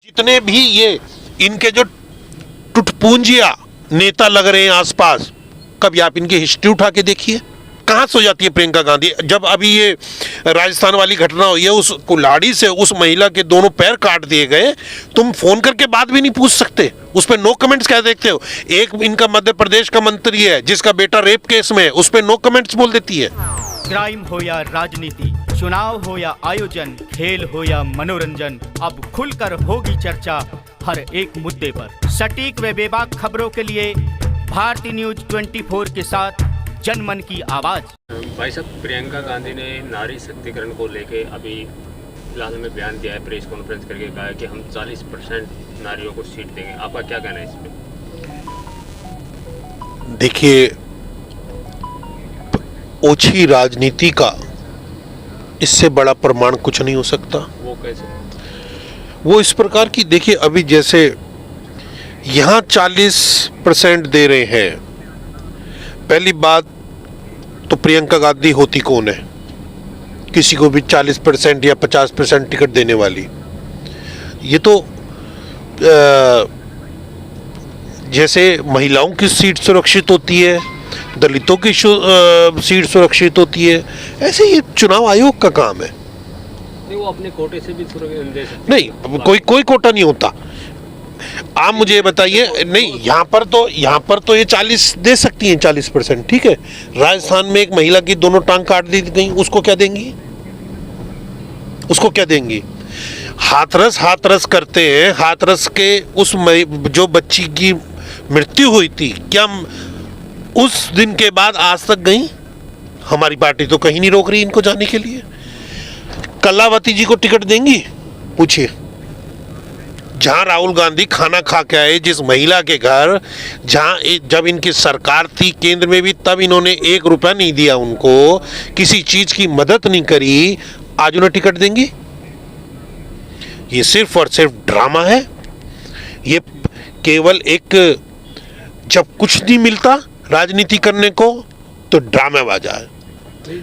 जितने भी ये इनके जो टुटपुंजिया नेता लग रहे हैं आसपास, कभी आप इनकी हिस्ट्री उठा के देखिए, कहाँ से हो जाती है प्रियंका गांधी। जब अभी ये राजस्थान वाली घटना हुई है, उस कुल्हाड़ी से उस महिला के दोनों पैर काट दिए गए, तुम फोन करके बात भी नहीं पूछ सकते, उस पर नो कमेंट्स क्या देखते हो। एक इनका मध्य प्रदेश का मंत्री है जिसका बेटा रेप केस में है, उस पर नो कमेंट्स बोल देती है। क्राइम हो या राजनीति, चुनाव हो या आयोजन, खेल हो या मनोरंजन, अब खुलकर होगी चर्चा हर एक मुद्दे पर। सटीक व बेबाक खबरों के लिए भारतीय न्यूज 24 के साथ जनमन की आवाज। भाई साहब, प्रियंका गांधी ने नारी शक्तिकरण को लेके अभी फिलहाल में बयान दिया है, प्रेस कॉन्फ्रेंस करके कहा है कि हम 40% नारियों को सीट देंगे। आपका क्या कहना है इस पे? देखिए, ओछी राजनीति का इससे बड़ा प्रमाण कुछ नहीं हो सकता। वो कैसे? वो इस प्रकार की, देखिए अभी जैसे यहाँ 40% दे रहे हैं, पहली बात तो प्रियंका गांधी होती कौन है किसी को भी 40% या 50% टिकट देने वाली। ये तो जैसे महिलाओं की सीट सुरक्षित होती है, दलितों की सीट सुरक्षित होती है, ऐसे ये चुनाव आयोग का काम है। नहीं, वो अपने कोटे से भी दे सकते नहीं, कोई कोटा नहीं होता। आप मुझे बताइए, नहीं यहाँ पर तो ये 40 दे सकती हैं, 40%, ठीक है। राजस्थान में एक महिला की दोनों टांग काट दी गई, उसको क्या देंगी? उसको क्या देंगी? हाथरस करते हैं। हाथरस के उस जो बच्ची की मृत्यु हुई थी, क्या उस दिन के बाद आज तक गई? हमारी पार्टी तो कहीं नहीं रोक रही इनको जाने के लिए। कलावती जी को टिकट देंगी? पूछिए। जहां राहुल गांधी खाना खा के आए, जिस महिला के घर, जहां जब इनकी सरकार थी केंद्र में भी, तब इन्होंने 1 रुपया नहीं दिया उनको, किसी चीज की मदद नहीं करी, आज उन्हें टिकट देंगी? ये सिर्फ और सिर्फ ड्रामा है। ये केवल एक, जब कुछ नहीं मिलता राजनीति करने को तो ड्रामेबाजा है।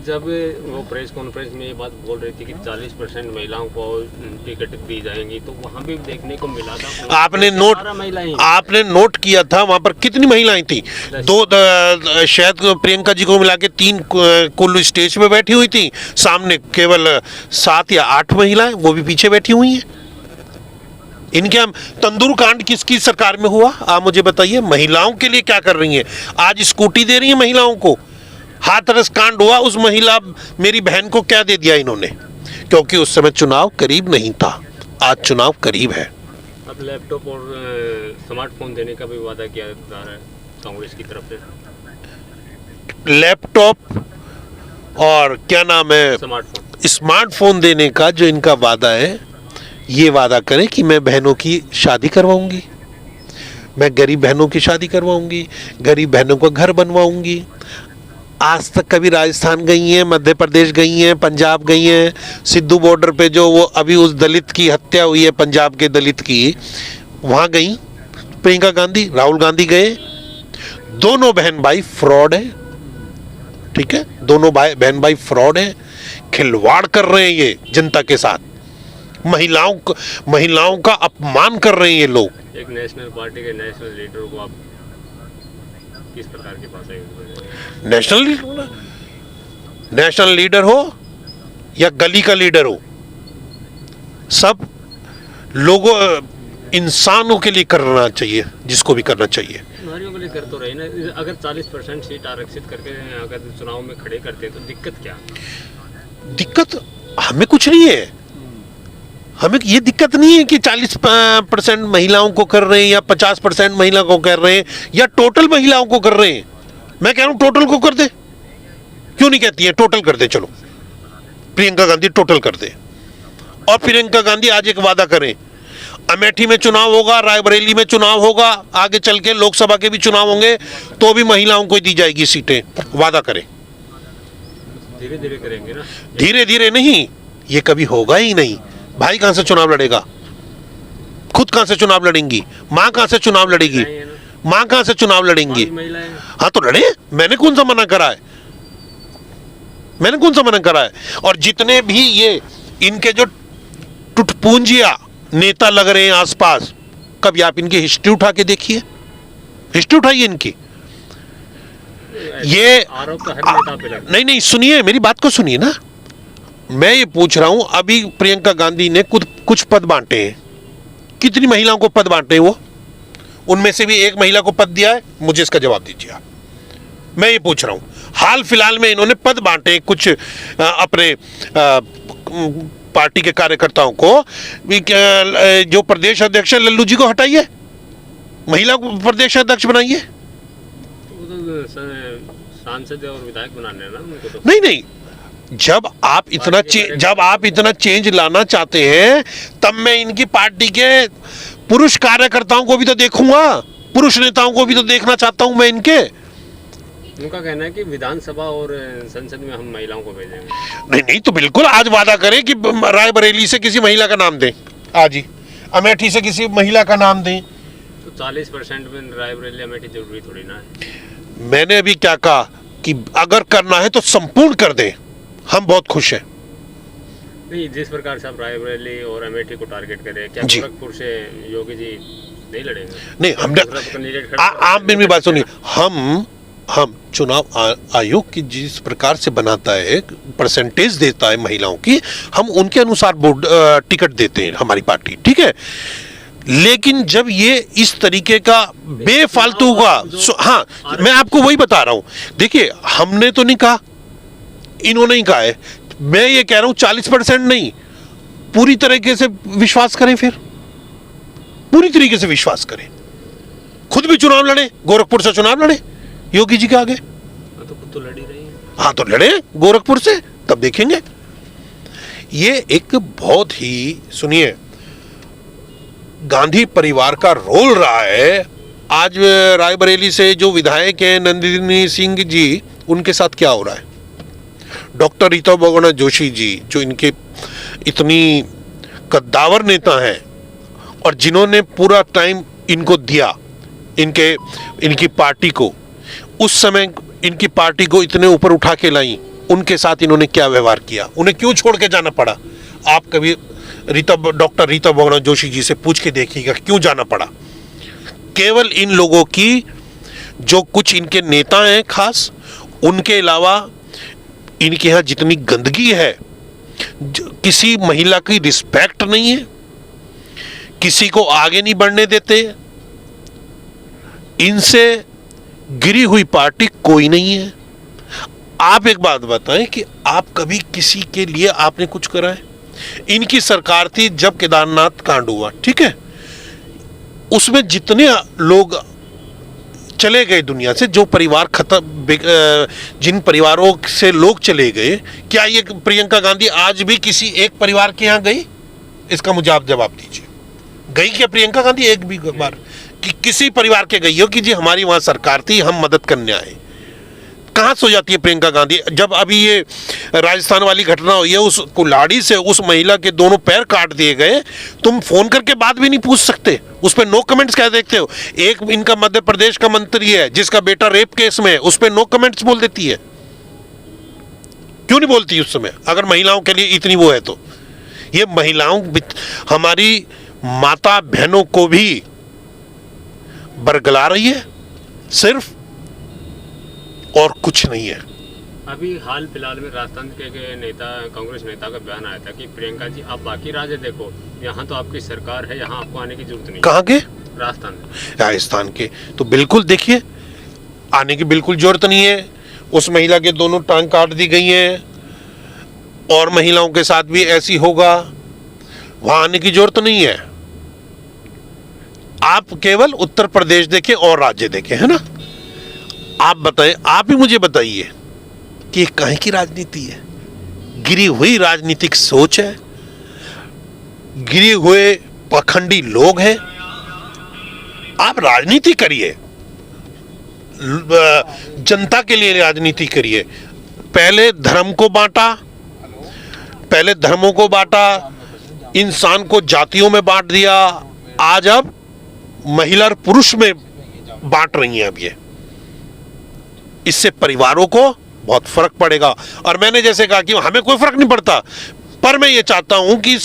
जब वो प्रेस कॉन्फ्रेंस में ये बात बोल रही थी कि 40% महिलाओं को टिकट दी जाएंगी, तो वहाँ भी देखने को मिला था। आपने नोट किया था वहाँ पर कितनी महिलाएं थी? शायद प्रियंका जी को मिला के 3 कुल स्टेज पे बैठी हुई थी, सामने केवल 7 या 8 महिलाएं, वो भी पीछे बैठी हुई हैं। इनके हम तंदूर कांड किसकी सरकार में हुआ? आप मुझे बताइए। महिलाओं के लिए क्या कर रही हैं? आज स्कूटी दे रही है महिलाओं को। हाथरस कांड हुआ, उस महिला मेरी बहन को क्या दे दिया इन्होंने? क्योंकि उस समय चुनाव करीब नहीं था, आज चुनाव करीब है। अब लैपटॉप और स्मार्टफोन देने का भी वादा किया जा रहा है कांग्रेस की तरफ से। लैपटॉप और क्या नाम है, स्मार्टफोन देने का जो इनका वादा है, ये वादा करें कि मैं बहनों की शादी करवाऊंगी, मैं गरीब बहनों की शादी करवाऊंगी, गरीब बहनों को घर बनवाऊंगी। आज तक कभी राजस्थान गई हैं, मध्य प्रदेश गई हैं, पंजाब गई हैं? सिद्धू बॉर्डर पे जो वो अभी उस दलित की हत्या हुई है, पंजाब के दलित की, वहाँ गई प्रियंका गांधी, राहुल गांधी गए? दोनों बहन भाई फ्रॉड है, ठीक है। दोनों बहन भाई फ्रॉड है, खिलवाड़ कर रहे हैं ये जनता के साथ, महिलाओं का अपमान कर रहे हैं ये लोग। एक नेशनल पार्टी के नेशनल लीडर को आप किस प्रकार के पास आएंगे? नेशनल लीडर हो या गली का लीडर हो, सब लोगों, इंसानों के लिए करना चाहिए, जिसको भी करना चाहिए। नारियों के लिए कर तो रही ना। अगर 40% सीट आरक्षित करके अगर चुनाव में खड़े करते हैं तो दिक्कत क्या? दिक्कत हमें कुछ नहीं है। हमें ये दिक्कत नहीं है कि 40% महिलाओं को कर रहे हैं या 50% महिला को कर रहे हैं या टोटल महिलाओं को कर रहे हैं। मैं कह रहा हूं टोटल को कर दे, क्यों नहीं कहती है? टोटल कर दे, चलो प्रियंका गांधी टोटल कर दे। और प्रियंका गांधी आज एक वादा करें, अमेठी में चुनाव होगा, रायबरेली में चुनाव होगा, आगे चल के लोकसभा के भी चुनाव होंगे, तो भी महिलाओं को दी जाएगी सीटें। वादा करें। धीरे धीरे करेंगे ना। धीरे धीरे नहीं, ये कभी होगा ही नहीं। भाई कहां से चुनाव लड़ेगा? खुद कहां से चुनाव लड़ेंगी? मां कहां से चुनाव लड़ेगी? मां कहां से चुनाव लड़ेंगी? हाँ तो लड़े, मैंने कौन सा मना करा है? मैंने कौन सा मना करा है? और जितने भी ये इनके जो टुटपुंजिया नेता लग रहे हैं आसपास, कभी आप इनकी हिस्ट्री उठा के देखिए, हिस्ट्री उठाइए इनकी। ये आरोप तो हर नेता पे लगता है। नहीं नहीं, सुनिए मेरी बात को सुनिए ना, मैं ये पूछ रहा हूं, अभी प्रियंका गांधी ने कुछ पद बांटे हैं, कितनी महिलाओं को पद बांटे वो, उनमें से भी एक महिला को पद दिया है, मुझे इसका जवाब दीजिए आप। मैं ये पूछ रहा हूं, हाल फिलहाल में इन्होंने पद बांटे कुछ अपने पार्टी के कार्यकर्ताओं को, जो प्रदेश अध्यक्ष है लल्लू जी को हटाइए, महिला को प्रदेश अध्यक्ष बनाइए। वो तो सांसद और विधायक बनाने हैं ना उनको तो। नहीं नहीं, जब आप इतना चेंज लाना चाहते हैं, तब मैं इनकी पार्टी के पुरुष कार्यकर्ताओं को भी तो देखूंगा, पुरुष नेताओं को भी तो देखना चाहता हूं मैं इनके। उनका कहना है कि विधानसभा और संसद में हम महिलाओं को भेजेंगे। नहीं नहीं, तो बिल्कुल आज वादा करें कि रायबरेली से किसी महिला का नाम दें, आज ही अमेठी से किसी महिला का नाम दें। तो 40% में रायबरेली अमेठी जरूरी थोड़ी ना है। मैंने अभी क्या कहा कि अगर करना है तो संपूर्ण कर दें, हम बहुत खुश हैं। नहीं, जिस प्रकार से आप रायबरेली और अमेठी को टारगेट करें, क्या गोरखपुर से योगी जी नहीं लड़ेंगे? नहीं, हमने आप मेरी बात सुनिए, हम चुनाव आयोग की जिस प्रकार से बनाता है, परसेंटेज देता है महिलाओं की, हम उनके अनुसार बोर्ड टिकट देते हैं हमारी पार्टी, ठीक है। लेकिन जब ये इस तरीके का बेफालतू का, हाँ मैं आपको वही बता रहा हूं, देखिए हमने तो नहीं कहा, इन्होंने ही कहा है, मैं ये कह रहा हूं 40% नहीं, पूरी तरीके से विश्वास करें, फिर पूरी तरीके से विश्वास करें, खुद भी चुनाव लड़े, गोरखपुर से चुनाव लड़े योगी जी के आगे। तो खुद तो लड़ी रही है। हाँ तो लड़े गोरखपुर से, तब देखेंगे। ये एक बहुत ही, सुनिए, गांधी परिवार का रोल रहा है। आज रायबरेली से जो विधायक हैं नंदिनी सिंह जी, उनके साथ क्या हो रहा है, डॉक्टर रीता बहुगुणा जोशी जी, जो इनके इतनी कद्दावर नेता हैं और जिन्होंने पूरा टाइम इनको दिया इनकी पार्टी को, उस समय इनकी पार्टी को इतने ऊपर उठा के लाई, उनके साथ इन्होंने क्या व्यवहार किया, उन्हें क्यों छोड़ के जाना पड़ा? आप कभी डॉक्टर रीता बहुगुणा जोशी जी से पूछ के देखिएगा क्यों जाना पड़ा। केवल इन लोगों की, जो कुछ इनके नेता हैं खास, उनके अलावा इनके यहाँ जितनी गंदगी है, किसी महिला की रिस्पेक्ट नहीं है, किसी को आगे नहीं बढ़ने देते, इनसे गिरी हुई पार्टी कोई नहीं है। आप एक बात बताएं कि आप कभी किसी के लिए आपने कुछ करा है? इनकी सरकार थी जब केदारनाथ कांड हुआ, ठीक है, उसमें जितने लोग चले गए दुनिया से, जो परिवार जिन परिवारों से लोग चले गए, क्या ये प्रियंका गांधी आज भी किसी एक परिवार के यहाँ गई? इसका मुझे आप जवाब दीजिए। गई क्या प्रियंका गांधी एक भी बार कि किसी परिवार के गई हो कि जी हमारी वहां सरकार थी, हम मदद करने आए? कहां सो जाती है प्रियंका गांधी? जब अभी ये राजस्थान वाली घटना हुई है, उस कुल्हाड़ी से उस महिला के दोनों पैर काट दिए गए, तुम फोन करके बात भी नहीं पूछ सकते, उस पर नो कमेंट्स कह देखते हो। एक इनका मध्य प्रदेश का मंत्री है जिसका बेटा रेप केस में है, उस पर नो कमेंट्स बोल देती है। क्यों नहीं बोलती उस समय, अगर महिलाओं के लिए इतनी वो है तो? ये महिलाओं, हमारी माता बहनों को भी बरगला रही है सिर्फ, और कुछ नहीं है। अभी हाल फिलहाल में राजस्थान के नेता, कांग्रेस नेता का बयान आया था कि प्रियंका जी आप बाकी राज्य देखो, यहाँ तो आपकी सरकार है, यहाँ आपको आने की जरूरत नहीं। कहाँ के? राजस्थान के। तो बिल्कुल देखिए, आने की बिल्कुल जरूरत नहीं है। उस महिला के दोनों टांग काट दी गई हैं, और महिलाओं के साथ भी ऐसी होगा, वहां आने की जरूरत नहीं है। आप केवल उत्तर प्रदेश देखें और राज्य देखें, है ना? आप बताएं, आप ही मुझे बताइए कि ये काहे की राजनीति है? गिरी हुई राजनीतिक सोच है, गिरे हुए पाखंडी लोग हैं। आप राजनीति करिए, जनता के लिए राजनीति करिए। पहले धर्म को बांटा, पहले धर्मों को बांटा, इंसान को जातियों में बांट दिया, आज अब महिला और पुरुष में बांट रही हैं। अब ये, इससे परिवारों को बहुत फर्क पड़ेगा। और मैंने जैसे कहा कि हमें कोई फर्क नहीं पड़ता, पर मैं ये चाहता हूं कि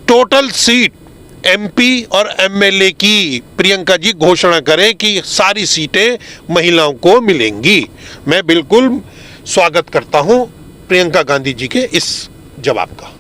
टोटल सीट एमपी और एमएलए की प्रियंका जी घोषणा करें कि सारी सीटें महिलाओं को मिलेंगी। मैं बिल्कुल स्वागत करता हूं प्रियंका गांधी जी के इस जवाब का।